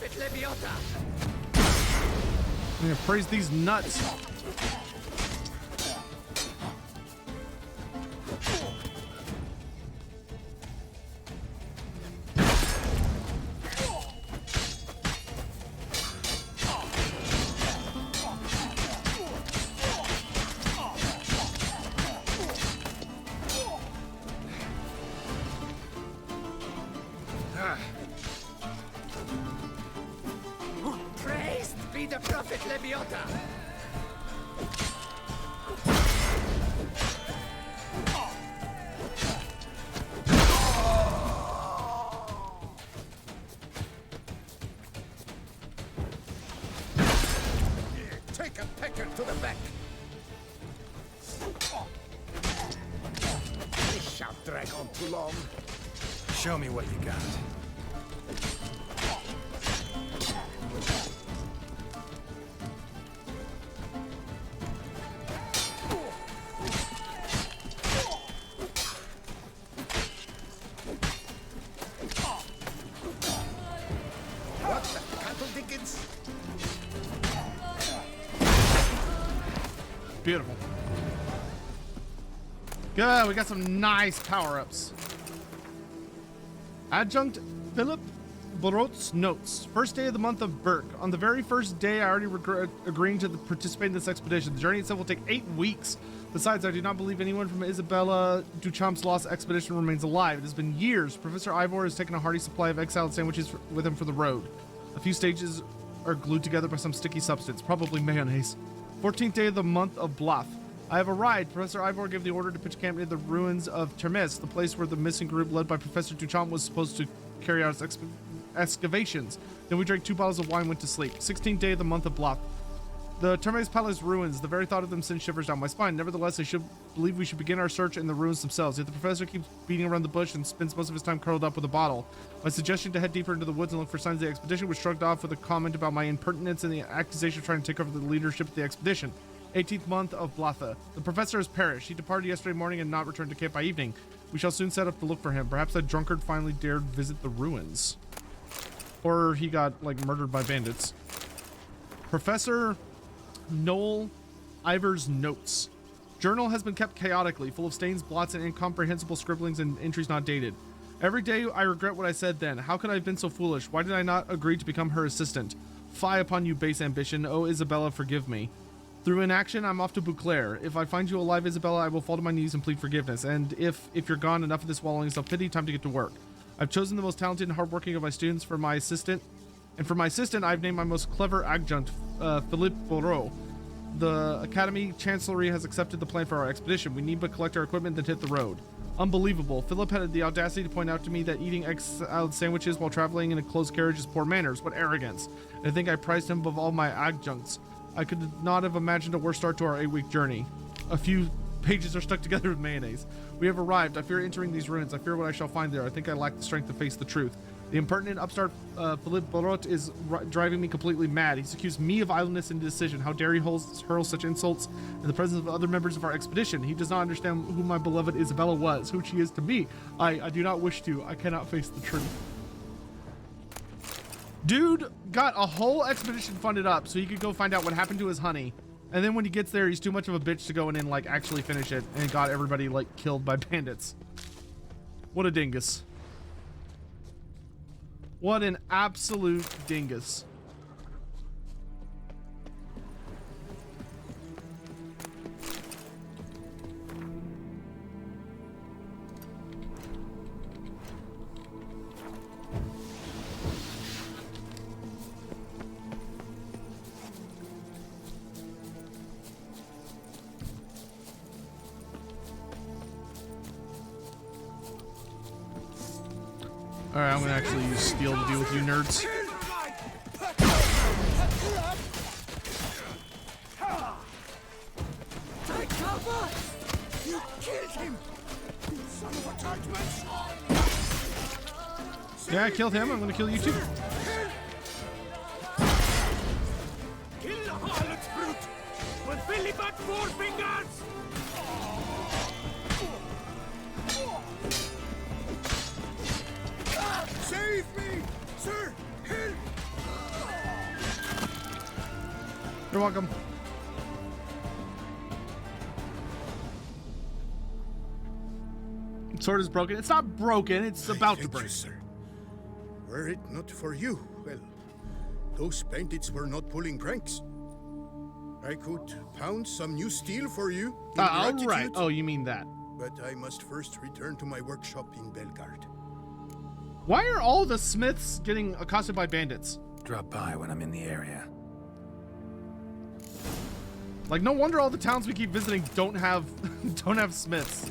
prophet Leviota. I'm gonna praise these nuts. Praised be the prophet Leviota. Take a pecker to the back. This shan't drag on too long. Show me what you got. What the cattle dickens? Beautiful. Good, we got some nice power-ups. Adjunct Philip Borot's notes. First day of the month of Burke. On the very first day, I already regret agreeing to participate in this expedition. The journey itself will take 8 weeks. Besides, I do not believe anyone from Isabella Duchamp's lost expedition remains alive. It has been years. Professor Ivor has taken a hearty supply of exiled sandwiches with him for the road. A few stages are glued together by some sticky substance, probably mayonnaise. 14th day of the month of Bluff. I have arrived. Professor Ivor gave the order to pitch camp near the ruins of Termes, the place where the missing group led by Professor Duchamp was supposed to carry out its excavations. Then we drank 2 bottles of wine and went to sleep. 16th day of the month of Bluff. The Termes Palace ruins. The very thought of them sends shivers down my spine. Nevertheless, I should believe we should begin our search in the ruins themselves. Yet the professor keeps beating around the bush and spends most of his time curled up with a bottle. My suggestion to head deeper into the woods and look for signs of the expedition was shrugged off with a comment about my impertinence and the accusation of trying to take over the leadership of the expedition. 18th month of Blatha. The professor has perished. He departed yesterday morning and not returned to camp by evening. We shall soon set up to look for him. Perhaps that drunkard finally dared visit the ruins. Or he got, like, murdered by bandits. Professor Noel Ivor's notes. Journal has been kept chaotically, full of stains, blots, and incomprehensible scribblings and entries not dated. Every day I regret what I said then. How could I have been so foolish? Why did I not agree to become her assistant? Fie upon you, base ambition. Oh, Isabella, forgive me. Through inaction, I'm off to Bouclair. If I find you alive, Isabella, I will fall to my knees and plead forgiveness. And if you're gone, enough of this wallowing self-pity, time to get to work. I've chosen the most talented and hardworking of my students for my assistant. And for my assistant, I've named my most clever adjunct, Philippe Borot. The Academy Chancellery has accepted the plan for our expedition. We need but collect our equipment and hit the road. Unbelievable. Philip had the audacity to point out to me that eating exiled sandwiches while traveling in a closed carriage is poor manners. What arrogance. And I think I prized him above all my adjuncts. I could not have imagined a worse start to our 8-week journey. A few pages are stuck together with mayonnaise. We have arrived. I fear entering these ruins. I fear what I shall find there. I think I lack the strength to face the truth. The impertinent upstart Philippe Borot is driving me completely mad. He's accused me of idleness and indecision. How dare he hurl such insults in the presence of other members of our expedition? He does not understand who my beloved Isabella was, who she is to me. I do not wish to. I cannot face the truth. Dude got a whole expedition funded up so he could go find out what happened to his honey. And then when he gets there, he's too much of a bitch to go in and like actually finish it, and got everybody like killed by bandits. What a dingus. What an absolute dingus. Alright, I'm gonna actually use steel to deal with you nerds. Take cover! You killed him! You son of a judgment! Yeah, I killed him. I'm gonna kill you too. Kill the harlot's brute! With Billy but 4 fingers! Save me! Sir, help! You're welcome. Sword is broken. It's not broken. It's about to Thank break. you, sir. Were it not for you, well, those bandits were not pulling pranks. I could pound some new steel for you in All gratitude, right. Oh, you mean that. but I must first return to my workshop in Belgard. Why are all the smiths getting accosted by bandits? Drop by when I'm in the area. Like, no wonder all the towns we keep visiting don't have smiths.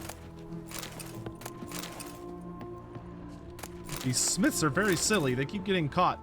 These smiths are very silly. They keep getting caught.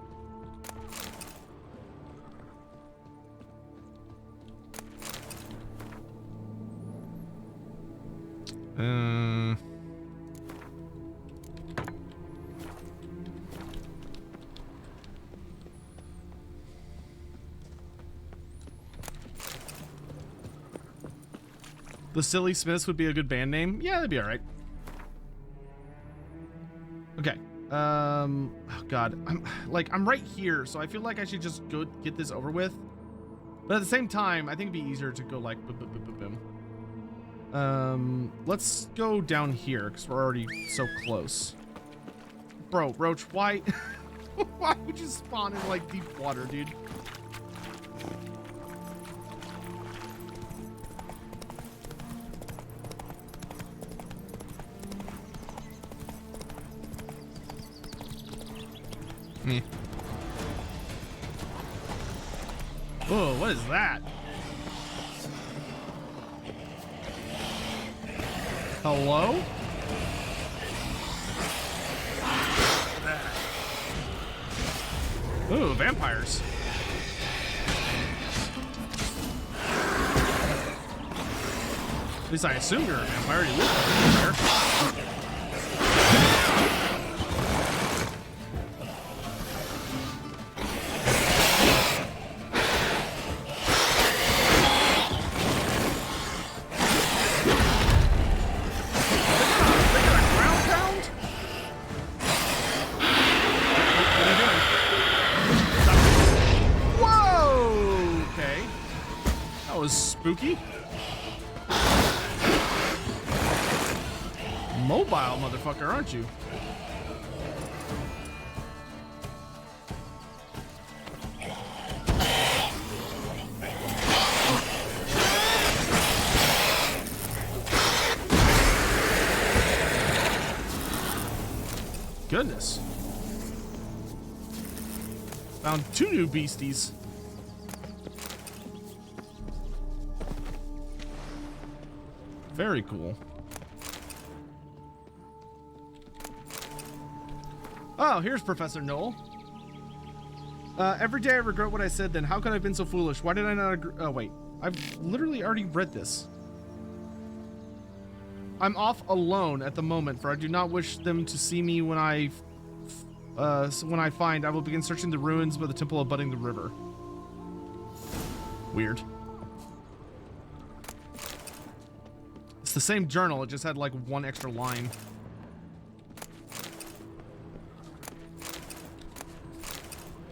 The Silly Smiths would be a good band name. Yeah, that'd be all right. Okay. Oh God, I'm right here, so I feel like I should just go get this over with. But at the same time, I think it'd be easier to go like boom, boom, boom, boom, boom. Let's go down here because we're already so close. Bro, Roach, why? Why would you spawn in like deep water, dude? Oh, what is that? Hello? Ooh, vampires. At least I assume you're a vampire. You look like a vampire. Spooky. Mobile motherfucker, aren't you? Goodness. Found 2 new beasties. Very cool. Oh, here's Professor Knoll. Every day I regret what I said then. How could I have been so foolish? Why did I not agree? Oh, wait. I've literally already read this. I'm off alone at the moment, for I do not wish them to see me when I find I will begin searching the ruins by the temple abutting the river. Weird. It's the same journal, it just had like 1 extra line.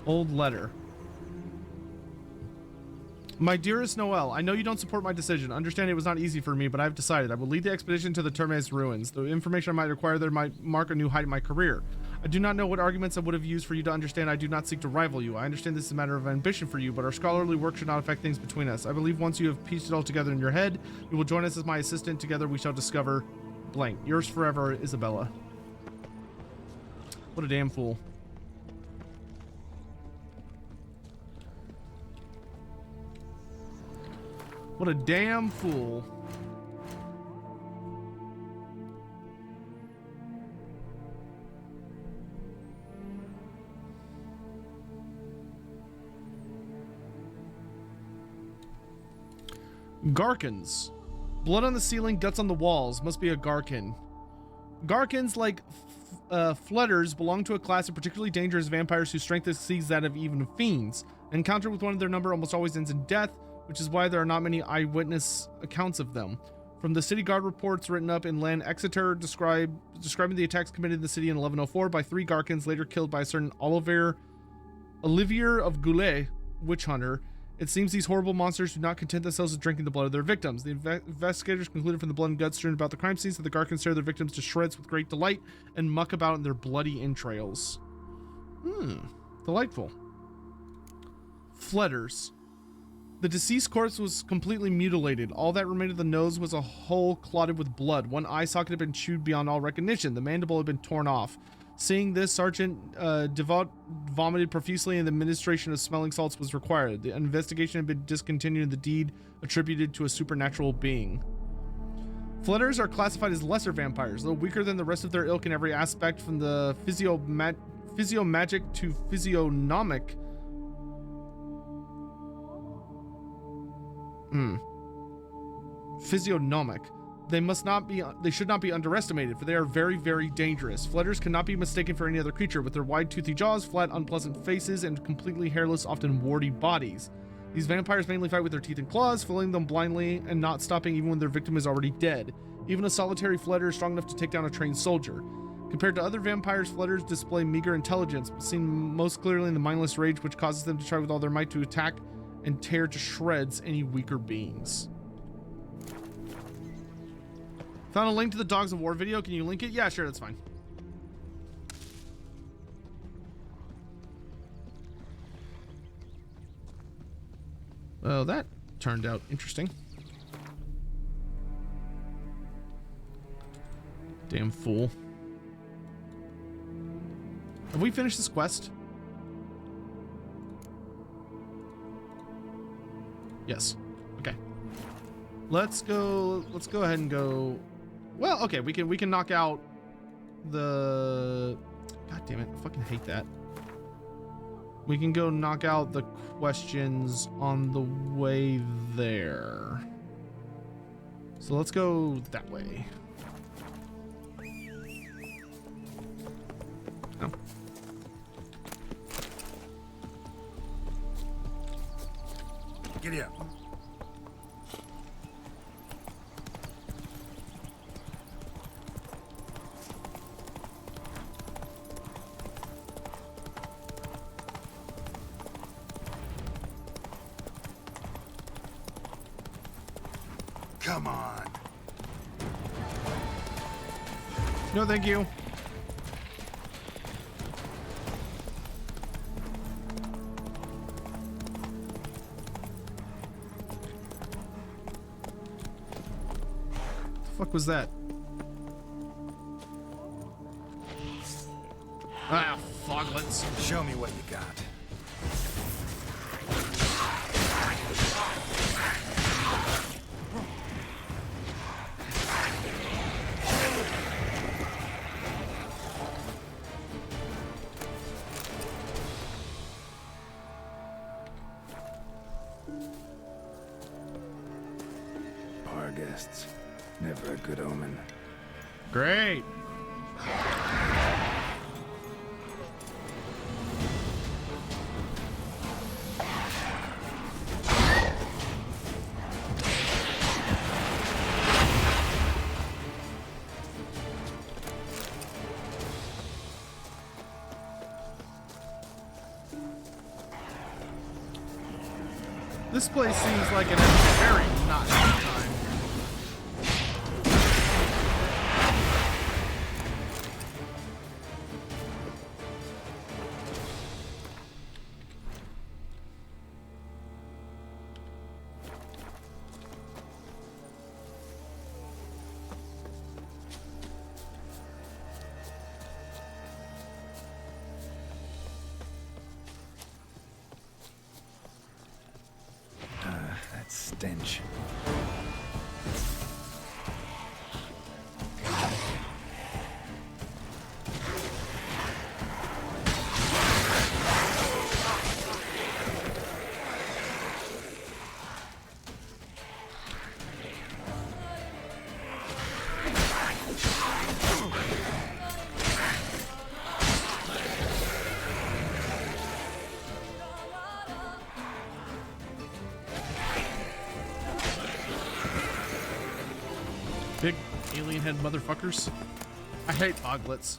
Old letter. My dearest Noel, I know you don't support my decision. Understand it was not easy for me, but I've decided I will lead the expedition to the Termes ruins. The information I might require there might mark a new height in my career. I do not know what arguments I would have used for you to understand I do not seek to rival you. I understand this is a matter of ambition for you, but our scholarly work should not affect things between us. I believe once you have pieced it all together in your head, you will join us as my assistant. Together we shall discover blank. Yours forever, Isabella. What a damn fool. What a damn fool. Garkins. Blood on the ceiling, guts on the walls. Must be a Garkin. Garkins, like flutters, belong to a class of particularly dangerous vampires whose strength exceeds that of even fiends. An encounter with one of their number almost always ends in death, which is why there are not many eyewitness accounts of them. From the city guard reports written up in Lan Exeter describing the attacks committed in the city in 1104 by 3 Garkins, later killed by a certain Olivier of Goulet, witch hunter, It seems these horrible monsters do not content themselves with drinking the blood of their victims. The investigators concluded from the blood and guts strewn about the crime scenes that the Garkans tear their victims to shreds with great delight and muck about in their bloody entrails. Delightful. Fletters. The deceased corpse was completely mutilated. All that remained of the nose was a hole clotted with blood. One eye socket had been chewed beyond all recognition. The mandible had been torn off. Seeing this, Sergeant Devout vomited profusely and the administration of smelling salts was required. The investigation had been discontinued and the deed attributed to a supernatural being. Fletters are classified as lesser vampires, though weaker than the rest of their ilk in every aspect, from the physiomagic to physiognomic. Physiognomic. They should not be underestimated, for they are very, very dangerous. Fletters cannot be mistaken for any other creature, with their wide, toothy jaws, flat, unpleasant faces, and completely hairless, often warty bodies. These vampires mainly fight with their teeth and claws, filling them blindly and not stopping even when their victim is already dead. Even a solitary Fletter is strong enough to take down a trained soldier. Compared to other vampires, Fletters display meager intelligence, seen most clearly in the mindless rage which causes them to try with all their might to attack and tear to shreds any weaker beings. Found a link to the Dogs of War video. Can you link it? Yeah, sure, that's fine. Well, that turned out interesting. Damn fool. Have we finished this quest? Yes. Okay. Let's go ahead and go. Well, okay, we can knock out the, god damn it, I fucking hate that. We can go knock out the questions on the way there. So let's go that way. Oh. Giddy up. Come on. No, thank you. The fuck was that? Ah, foglets. Show me what you got. Bar guests. Never a good omen. Great. This place seems like an very not good time. That stench. Big alien head motherfuckers. I hate oglets.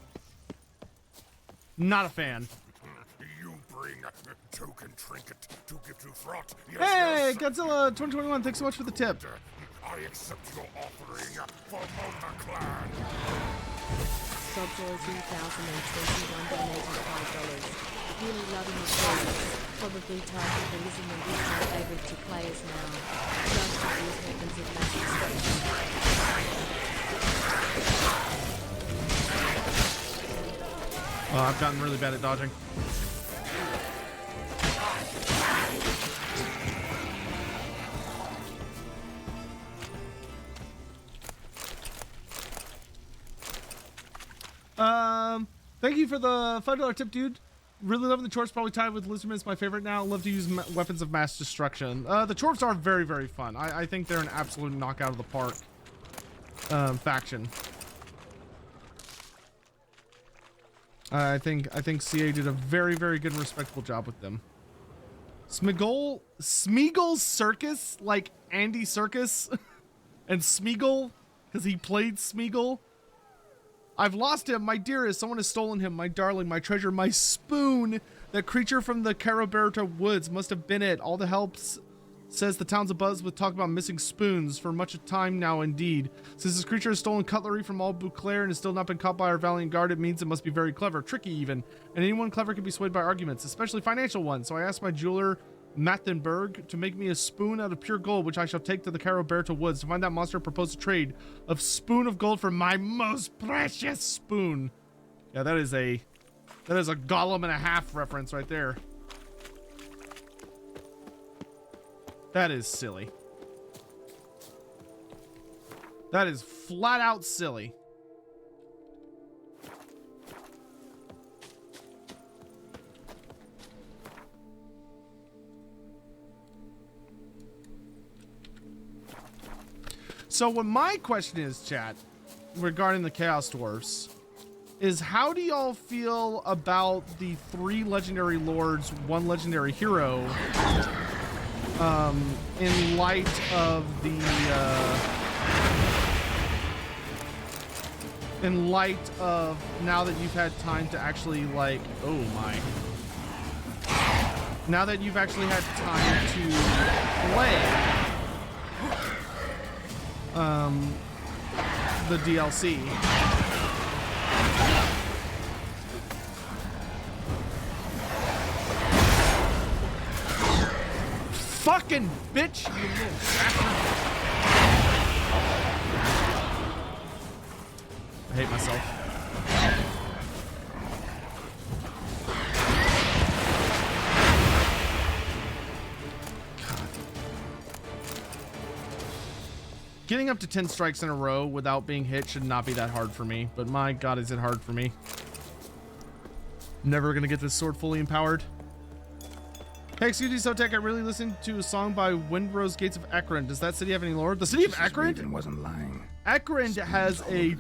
Not a fan. You breathe offering, token trinket to give to Fraught. Hey, Godzilla 2021, thanks so much for the tip. I accept your offering for Mona Clan. Sobjoy 2021 donated $5. Really loving the series. Probably targeting and is my favorite to players now. Love to use weapons of mass destruction. Well, I've gotten really bad at dodging. Thank you for the $5 tip, dude. Really loving the Chorfs. Probably tied with Lizardman. It's my favorite now. Love to use weapons of mass destruction. The Chorfs are very, very fun. I think they're an absolute knockout of the park faction. I think CA did a very, very good and respectable job with them. Smeagol's Circus, like Andy Circus, and Smeagol, because he played Smeagol. I've lost him, my dearest. Someone has stolen him, my darling, my treasure, my spoon. That creature from the Caraberta woods must have been it. All the helps says the town's abuzz with talk about missing spoons for much time now indeed. Since this creature has stolen cutlery from all Beauclair and has still not been caught by our valiant guard, it means it must be very clever, tricky even. And anyone clever can be swayed by arguments, especially financial ones. So I asked my jeweler, Mathenberg, to make me a spoon out of pure gold, which I shall take to the Caraberta woods. To find that monster, propose a trade of spoon of gold for my most precious spoon. Yeah, that is a Gollum and a half reference right there. That is silly. That is flat out silly. So what my question is, chat, regarding the Chaos Dwarfs, is how do y'all feel about the 3 legendary lords, 1 legendary hero, in light of the, now that you've had time to actually, like, oh my. Now that you've actually had time to play the DLC. Fucking bitch, you little bastard. I hate myself. Getting up to 10 strikes in a row without being hit should not be that hard for me, but my god, is it hard for me. Never gonna get this sword fully empowered. Hey, excuse me, Sotek, I really listened to a song by Windrose Gates of Ekrend. Does that city have any lore? The city of Ekrend? Wasn't lying. Ekrend has a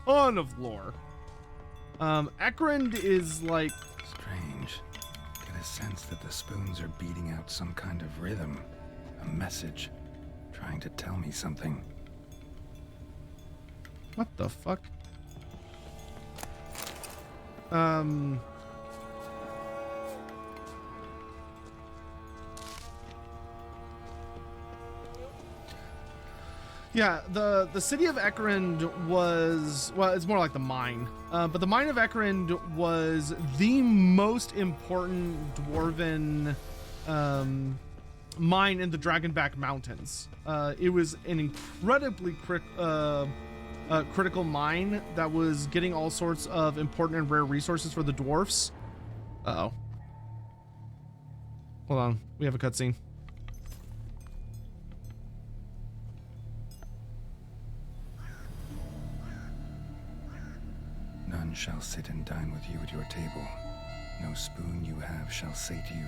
ton of lore. Ekrend is like... Strange. Get a sense that the spoons are beating out some kind of rhythm. A message. Trying to tell me something. What the fuck? Yeah, the city of Ekrend was, well, it's more like the mine. But the mine of Ekrend was the most important dwarven mine in the Dragonback Mountains. It was an incredibly critical mine that was getting all sorts of important and rare resources for the dwarfs. Uh-oh. Hold on, we have a cutscene. None shall sit and dine with you at your table. No spoon you have shall say to you,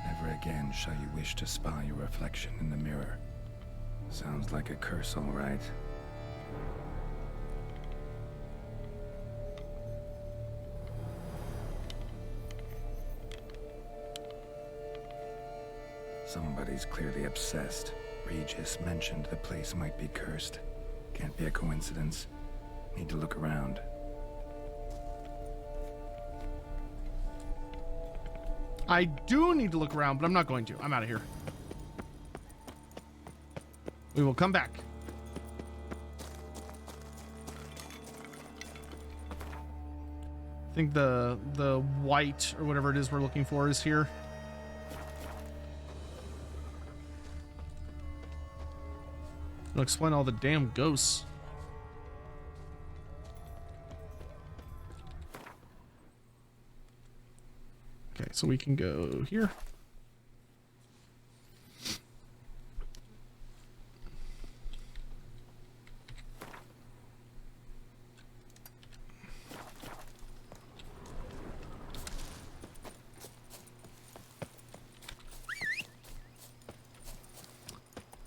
never again shall you wish to spy your reflection in the mirror. Sounds like a curse, all right. Somebody's clearly obsessed. Regis mentioned the place might be cursed. Can't be a coincidence. Need to look around. I do need to look around, but I'm not going to. I'm out of here. We will come back. I think the white or whatever it is we're looking for is here. It'll explain all the damn ghosts. Okay, so we can go here.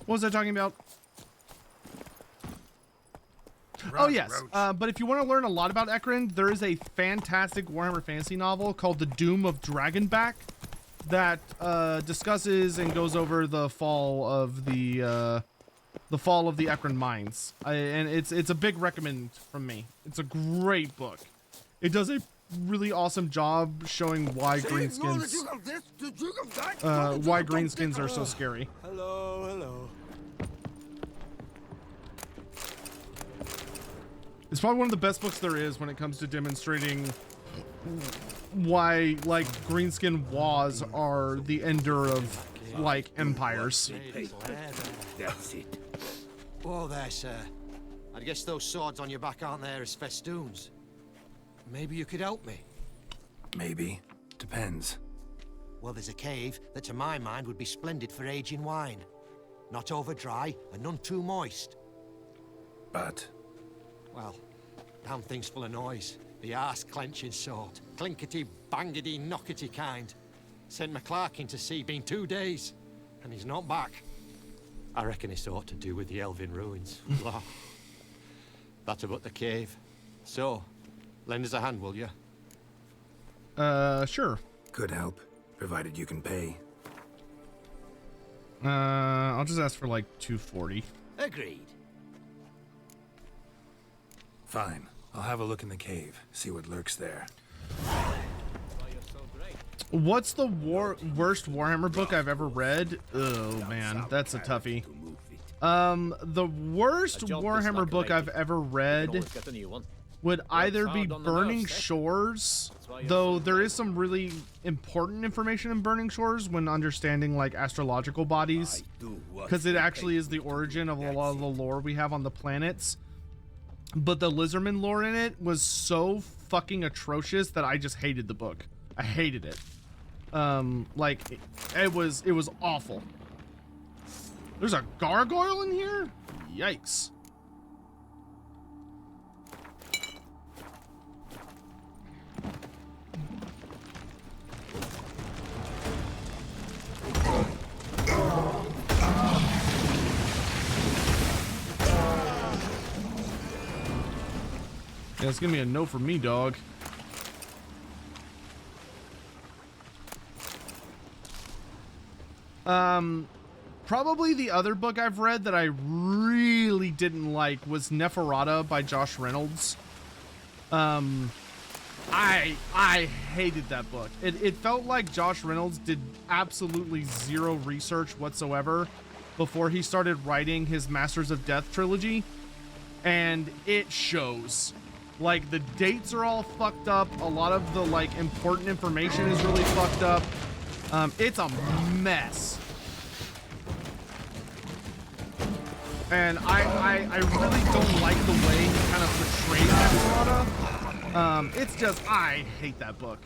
What was I talking about? Oh yes, but if you want to learn a lot about Ekrend, there is a fantastic Warhammer Fantasy novel called The Doom of Dragonback that discusses and goes over the fall of the Ekrend mines. And it's a big recommend from me. It's a great book. It does a really awesome job showing why greenskins are so scary. Hello, hello. It's probably one of the best books there is when it comes to demonstrating why, like, greenskin was are the ender of, like, empires. That's it. Whoa there, sir. I guess those swords on your back aren't there as festoons. Maybe you could help me. Maybe. Depends. Well, there's a cave that to my mind would be splendid for aging wine. Not over dry and none too moist. But Well, damn thing's full of noise. The arse-clenching sort. Clinkety, bangety, knockety kind. Sent McClarkin to sea, been 2 days. And he's not back. I reckon it's ought to do with the Elven ruins. Blah. That's about the cave. So, lend us a hand, will you? Sure. could help, provided you can pay. I'll just ask for like 240. Agreed. Fine. I'll have a look in the cave, see what lurks there. What's the worst Warhammer book I've ever read? Oh man, that's a toughie. The worst Warhammer book I've ever read would either be Burning Shores, though there is some really important information in Burning Shores when understanding like astrological bodies, because it actually is the origin of a lot of the lore we have on the planets. But the Lizardman lore in it was so fucking atrocious that I just hated the book. I hated it. Like it was awful. There's a gargoyle in here? Yikes. Yeah, it's gonna be a no for me, dog. Probably the other book I've read that I really didn't like was Neferata by Josh Reynolds. I hated that book. It felt like Josh Reynolds did absolutely zero research whatsoever before he started writing his Masters of Death trilogy, and it shows. Like, the dates are all fucked up. A lot of the like important information is really fucked up. It's a mess. And I really don't like the way he kind of portrays Neferata. It's just, I hate that book.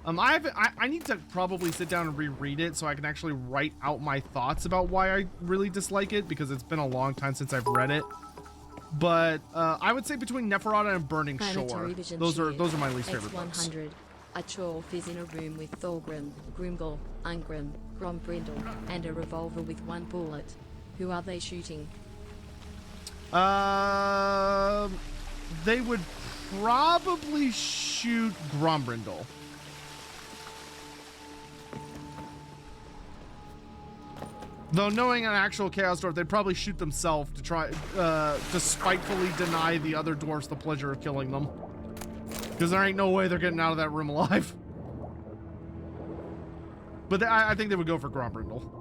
I need to probably sit down and reread it so I can actually write out my thoughts about why I really dislike it, because it's been a long time since I've read it. But I would say between Neferata and Burning Shore, those are my least favorite books. X100. A Chorf is in a room with Thorgrim, Grimgol, Ungrim, Grombrindle, and a revolver with one bullet. Who are they shooting? They would probably shoot Grombrindle. Though knowing an actual Chaos Dwarf, they'd probably shoot themselves to try to spitefully deny the other dwarfs the pleasure of killing them. Because there ain't no way they're getting out of that room alive. But I think they would go for Grombrindle.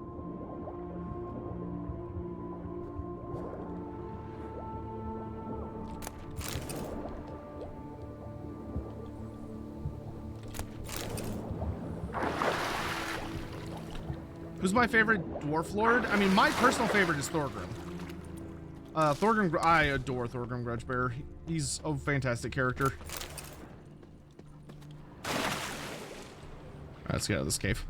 Who's my favorite Dwarf Lord? I mean, my personal favorite is Thorgrim. I adore Thorgrim Grudgebearer. He's a fantastic character. Alright, let's get out of this cave.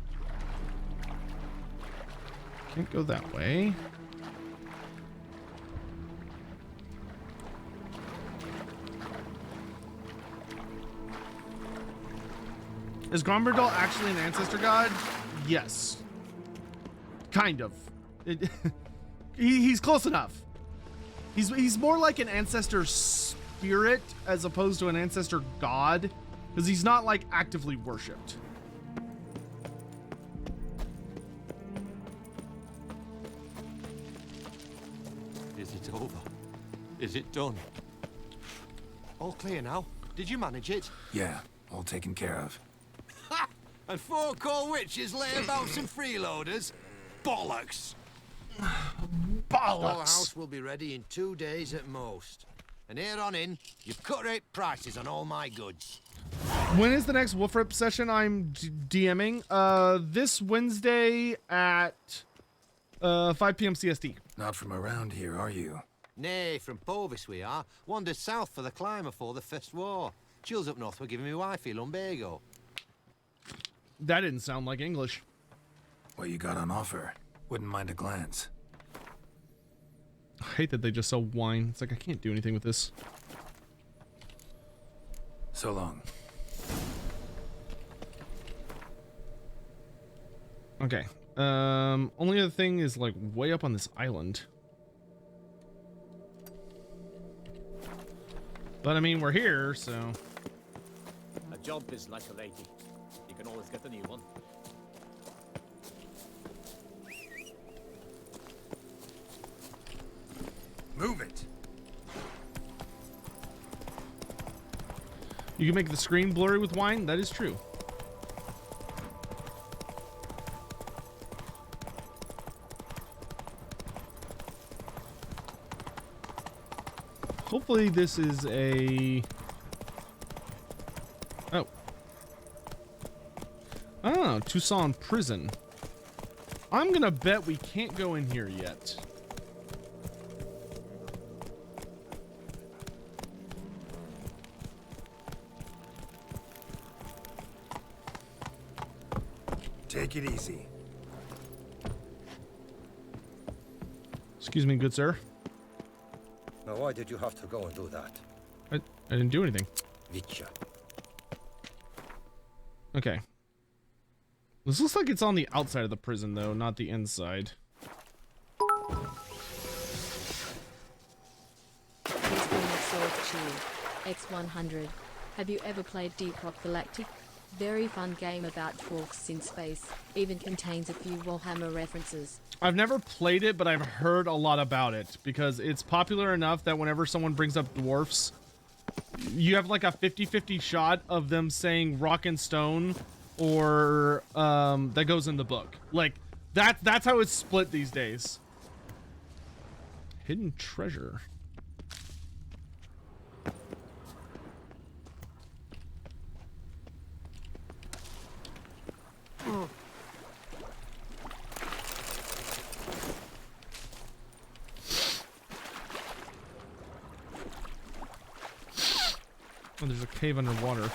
Can't go that way. Is Grombrindal actually an ancestor god? Yes. Kind of. He's close enough. He's more like an ancestor spirit as opposed to an ancestor god, because he's not like actively worshipped. Is it over? Is it done? All clear now? Did you manage it? Yeah, all taken care of. Ha! And 4 core witches lay about some freeloaders? Bollocks! Storehouse will be ready in 2 days at most. And here on in, you've cut rate prices on all my goods. When is the next Wolf Rip session I'm DMing? This Wednesday at 5 p.m. CST. Not from around here, are you? Nay, from Povis we are. Wandered south for the climber for the First War. Chills up north were giving me wifey lumbago. That didn't sound like English. What you got on offer? Wouldn't mind a glance. I hate that they just sell wine. It's like I can't do anything with this. So long. Okay. Only other thing is like way up on this island. But I mean, we're here, so. A job is like a lady. You can always get a new one. Move it. You can make the screen blurry with wine. That is true. Hopefully this is a... Oh, Tucson prison. I'm gonna bet we can't go in here yet. Take it easy. Excuse me, good sir. Now, why did you have to go and do that? I didn't do anything. Vitya. Okay. This looks like it's on the outside of the prison, though, not the inside. X100. Have you ever played Deep Rock Galactic? Very fun game about dwarfs in space. Even contains a few Warhammer references. I've never played it, but I've heard a lot about it because it's popular enough that whenever someone brings up dwarfs, you have like a 50-50 shot of them saying rock and stone or that goes in the book. Like that's how it's split these days. Hidden treasure. Oh, there's a cave underwater.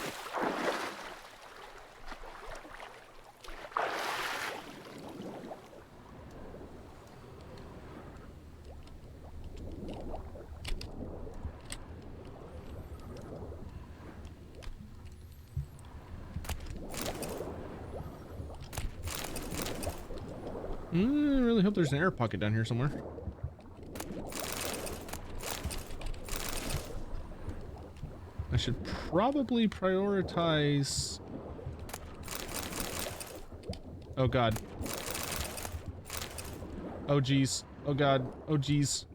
I really hope there's an air pocket down here somewhere. I should probably prioritize... Oh god. Oh geez. Oh god. Oh geez.